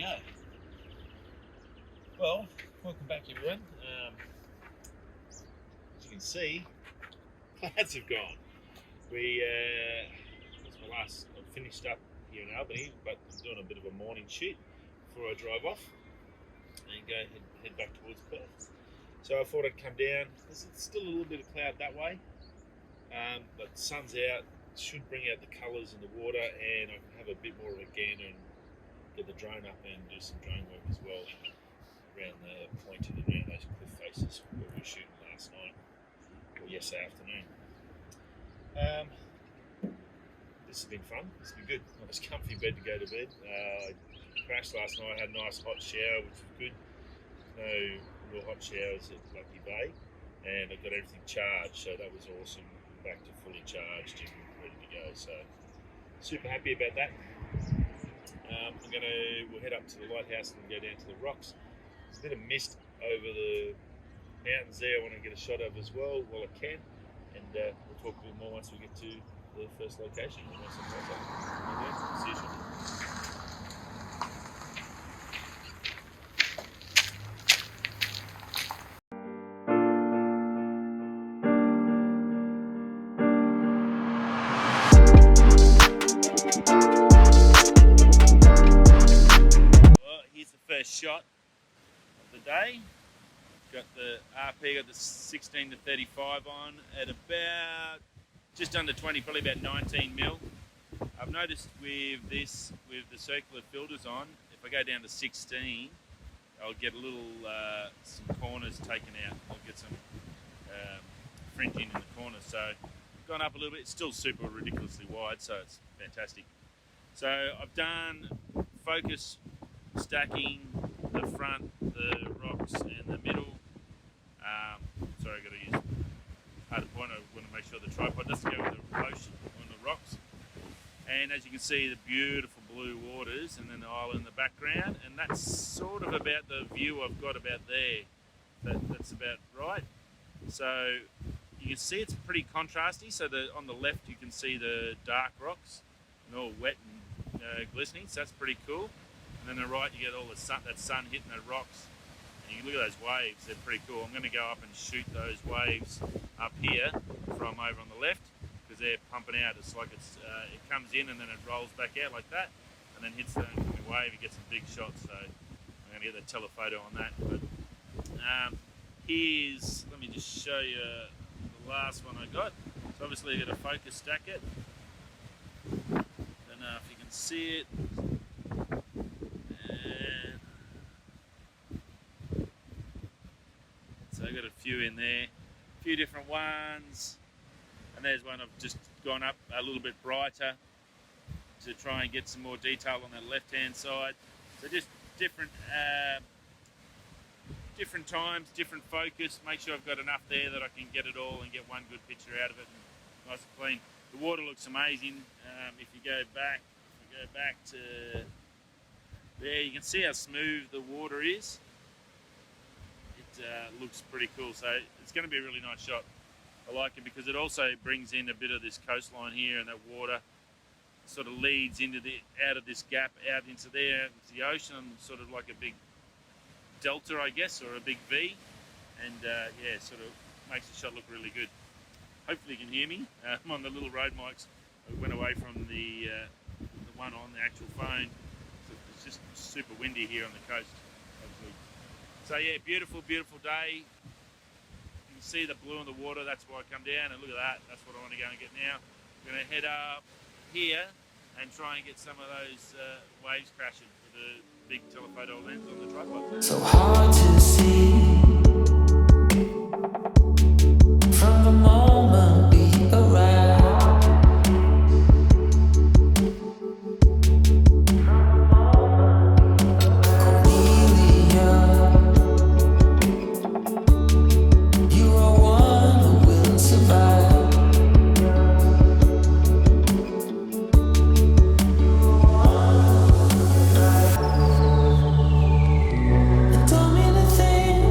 go. Well, welcome back everyone. As you can see, clouds have gone. I've finished up here in Albany, but I'm doing a bit of a morning shoot before I drive off and head back towards Perth. So I thought I'd come down. There's still a little bit of cloud that way, but the sun's out. Should bring out the colours in the water, and I can have a bit more of a gander and get the drone up and do some drone work as well around the point and around those cliff faces where we were shooting last night or yesterday afternoon. This has been fun. It's been good. Nice comfy bed to go to bed. I crashed last night. I had a nice hot shower, which was good. No real hot showers at Lucky Bay, and I got everything charged, so that was awesome. Back to fully charged and ready to go. So super happy about that. We'll head up to the lighthouse and go down to the rocks. There's a bit of mist over the mountains there. I want to get a shot of as well while I can, and we'll talk a bit more once we get to the first location. See you soon. Shot of the day. Got the RP, got the 16 to 35 on at about just under 20, probably about 19 mil. I've noticed with this, with the circular filters on, if I go down to 16, I'll get a little some corners taken out. I'll get some fringing in the corners. So gone up a little bit. It's still super ridiculously wide, so it's fantastic. So I've done focus stacking the front, the rocks and the middle. Sorry, I've got to use hard point. I want to make sure the tripod doesn't go with the ocean on the rocks. And as you can see, the beautiful blue waters and then the island in the background, and that's sort of about the view I've got about there. That's about right. So you can see it's pretty contrasty. So on the left you can see the dark rocks and all wet and glistening, so that's pretty cool. And then on the right you get all that sun hitting the rocks, and you can look at those waves. They're pretty cool. I'm going to go up and shoot those waves up here from over on the left, because they're pumping out. It's like it comes in and then it rolls back out like that, and then hits the wave. You get some big shots. So I'm going to get the telephoto on that. But let me just show you the last one I got. So obviously I've got to focus stack it. Don't know if you can see it. So I've got a few in there, a few different ones, and there's one I've just gone up a little bit brighter to try and get some more detail on that left-hand side. So just different times, different focus. Make sure I've got enough there that I can get it all and get one good picture out of it, and nice and clean. The water looks amazing. If you go back to there, you can see how smooth the water is. Looks pretty cool, so it's going to be a really nice shot. I like it because it also brings in a bit of this coastline here, and that water sort of leads into out of this gap out into there, into the ocean, sort of like a big delta, I guess, or a big V, and yeah, sort of makes the shot look really good. Hopefully you can hear me. I'm on the little Rode mics. I went away from the one on the actual phone, so it's just super windy here on the coast. So yeah, beautiful, beautiful day. You can see the blue in the water. That's why I come down, and look at that. That's what I want to go and get now. I'm going to head up here and try and get some of those waves crashing with a big telephoto lens on the tripod. So hard to see from the moment we arrive. Don't mean a thing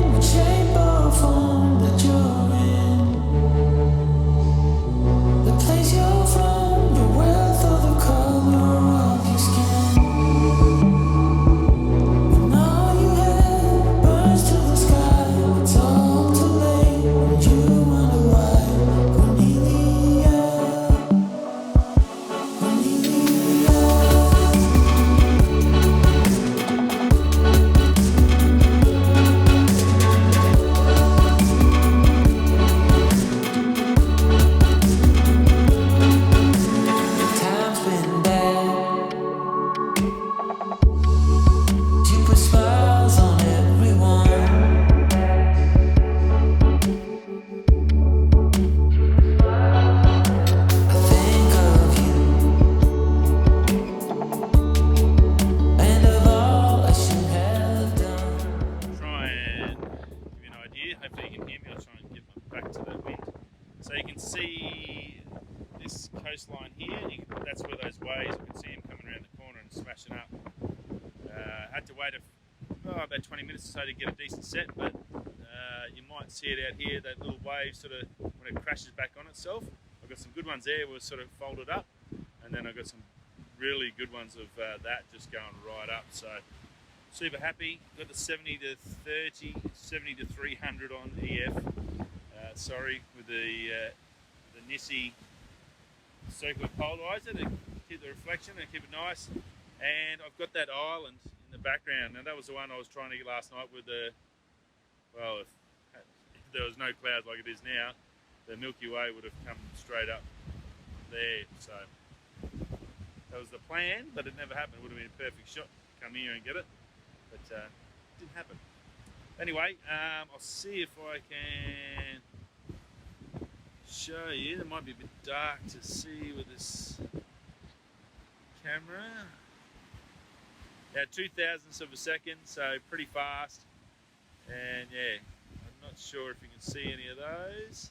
coastline here. That's where those waves, you can see them coming around the corner and smashing up. Had to wait about 20 minutes or so to get a decent set, but you might see it out here, that little wave sort of, when it crashes back on itself. I've got some good ones there were sort of folded up, and then I've got some really good ones of that just going right up. So super happy. Got the 70 to 30, 70 to 300 on EF. Sorry, with the Nissi circular polarizer to keep the reflection and keep it nice. And I've got that island in the background. Now that was the one I was trying to get last night with the, well, if there was no clouds like it is now, the Milky Way would have come straight up there. So that was the plan, but it never happened. It would have been a perfect shot to come here and get it, but it didn't happen. Anyway, I'll see if I can show you. It might be a bit dark to see with this camera. Yeah, 0.002 of a second, so pretty fast. And yeah, I'm not sure if you can see any of those.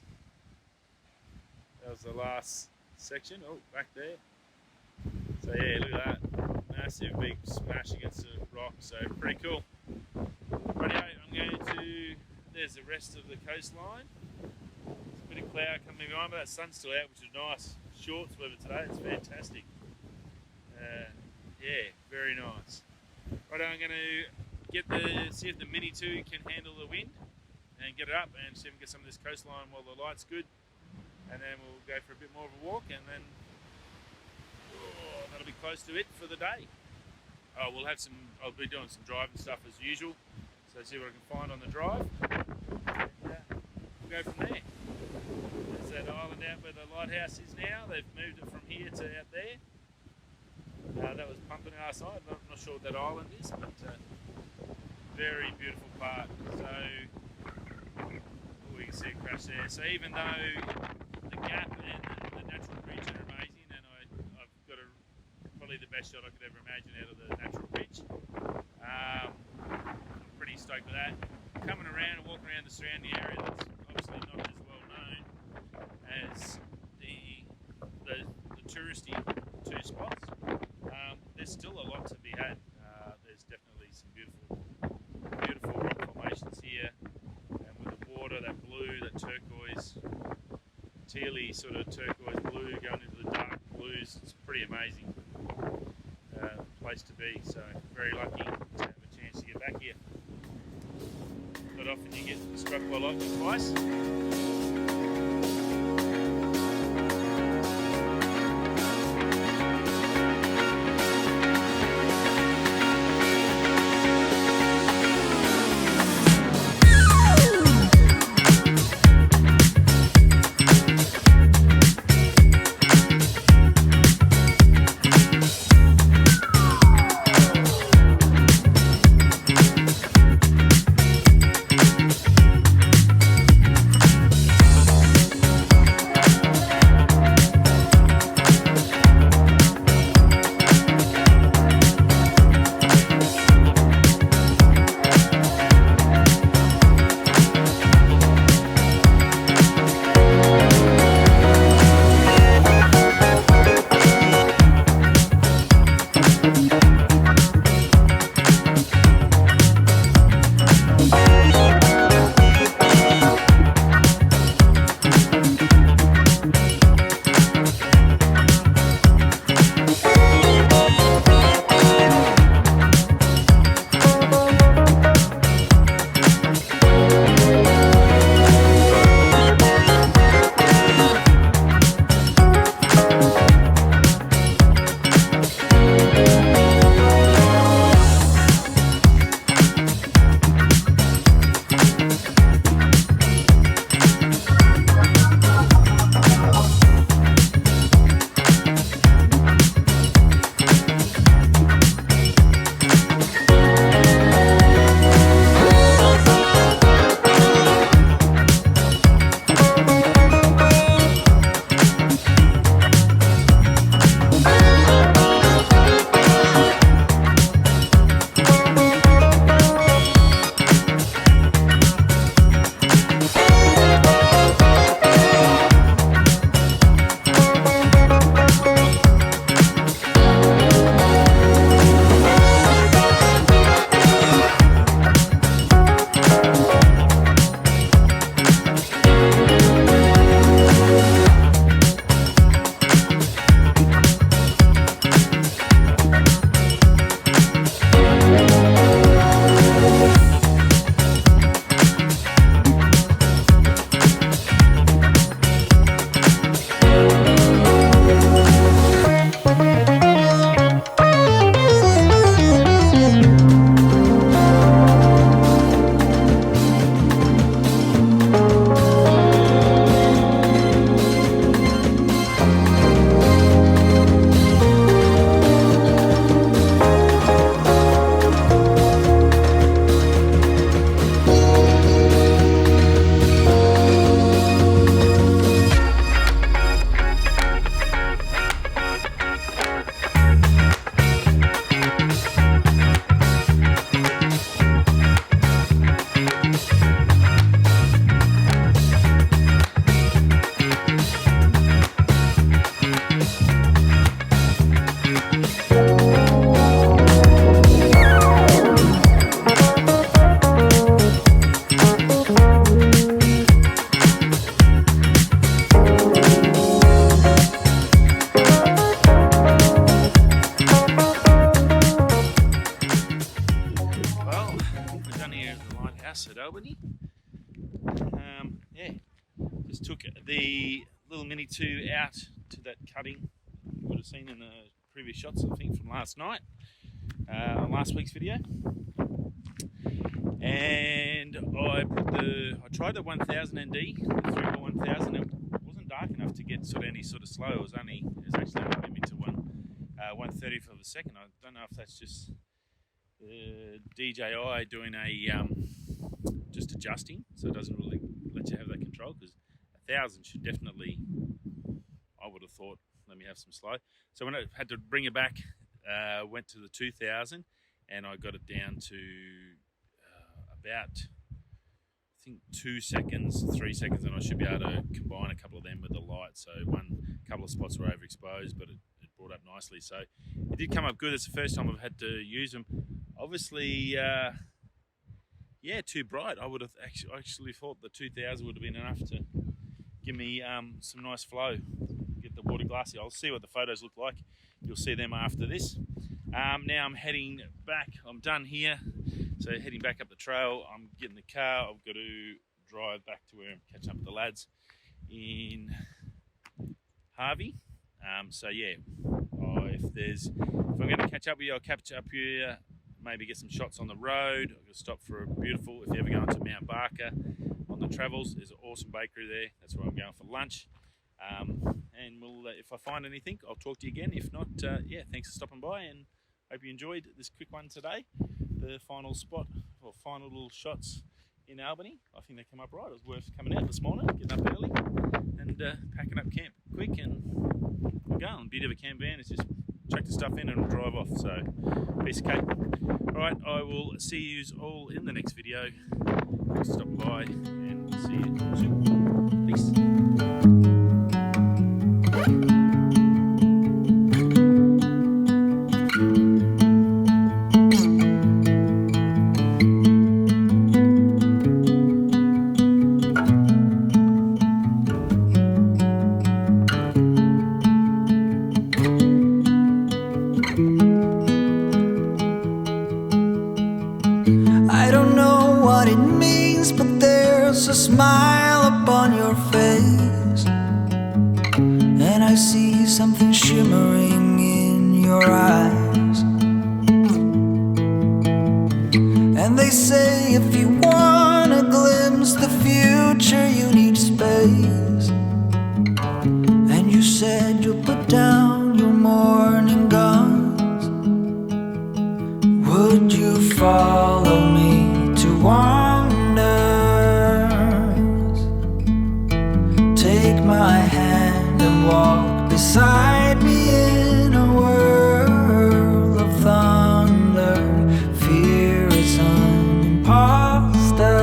That was the last section. Oh, back there. So yeah, look at that. Massive big smash against the rock, so pretty cool. Rightio, I'm going to, there's the rest of the coastline. There's a bit of cloud coming behind, but that sun's still out, which is nice. Shorts weather today, it's fantastic. Yeah, very nice. Right, I'm going to see if the Mini 2 can handle the wind and get it up and see if we can get some of this coastline while the light's good. And then we'll go for a bit more of a walk, and then that'll be close to it for the day. I'll be doing some driving stuff as usual. So see what I can find on the drive. And we'll go from there. There's that island out where the lighthouse is now. They've moved it from here to out there. That was pumping last night. I'm not sure what that island is, but very beautiful part. So we can see it crash there. So even though the gap and the natural bridge are amazing, and I've got probably the best shot I could ever imagine out of the natural bridge. I'm pretty stoked with that. Coming around and walking around the surrounding area that's obviously not as well known as the touristy two spots. There's still a lot to be had. There's definitely some beautiful rock formations here, and with the water, that blue, that turquoise, tealy sort of turquoise blue going into the dark blues. It's pretty amazing place to be. So very lucky to have a chance to get back here. Not often you get struck by lightning twice. 22 out to that cutting you would have seen in the previous shots, I think, from last night, on last week's video. And I tried the 1000 ND, the 3x1000. It wasn't dark enough to get any sort of slow. It was actually only into 1/30th of a second. I don't know if that's just DJI doing just adjusting, so it doesn't really let you have that control, because 1000 should definitely, I would have thought, let me have some slow. So when I had to bring it back, went to the 2000, and I got it down to about, I think, 2 seconds, 3 seconds, and I should be able to combine a couple of them with the light. So a couple of spots were overexposed, but it brought up nicely. So it did come up good. It's the first time I've had to use them. Obviously, too bright. I would have actually thought the 2000 would have been enough to give me some nice flow, get the water glassy. I'll see what the photos look like. You'll see them after this. Now I'm heading back. I'm done here, so heading back up the trail. I'm getting the car. I've got to drive back to where I'm catching up with the lads in Harvey. So yeah, if I'm going to catch up with you, I'll catch up with you. Maybe get some shots on the road. I'll stop for a beautiful, if you ever go to Mount Barker on the travels, there's an awesome bakery there. That's where I'm going for lunch. And we'll, if I find anything, I'll talk to you again. If not, thanks for stopping by, and hope you enjoyed this quick one today. The final spot, or final little shots in Albany. I think they come up right. It was worth coming out this morning, getting up early, and packing up camp quick and going. Beauty of a camp van is just chuck the stuff in and drive off. So, piece of cake. Alright, I will see you all in the next video. Thanks for stopping by, and see you soon. Peace. I don't know what it means, but there's a smile upon your face, and I see something shimmering in your eyes. And they say if you want to glimpse the future, you need space. And you said you'll put down your morning guns. Would you follow me to wonders? Take my hand and walk beside me in a world of thunder. Fear is an imposter.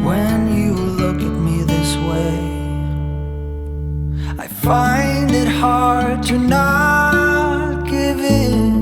When you look at me this way, I find it hard to not give in.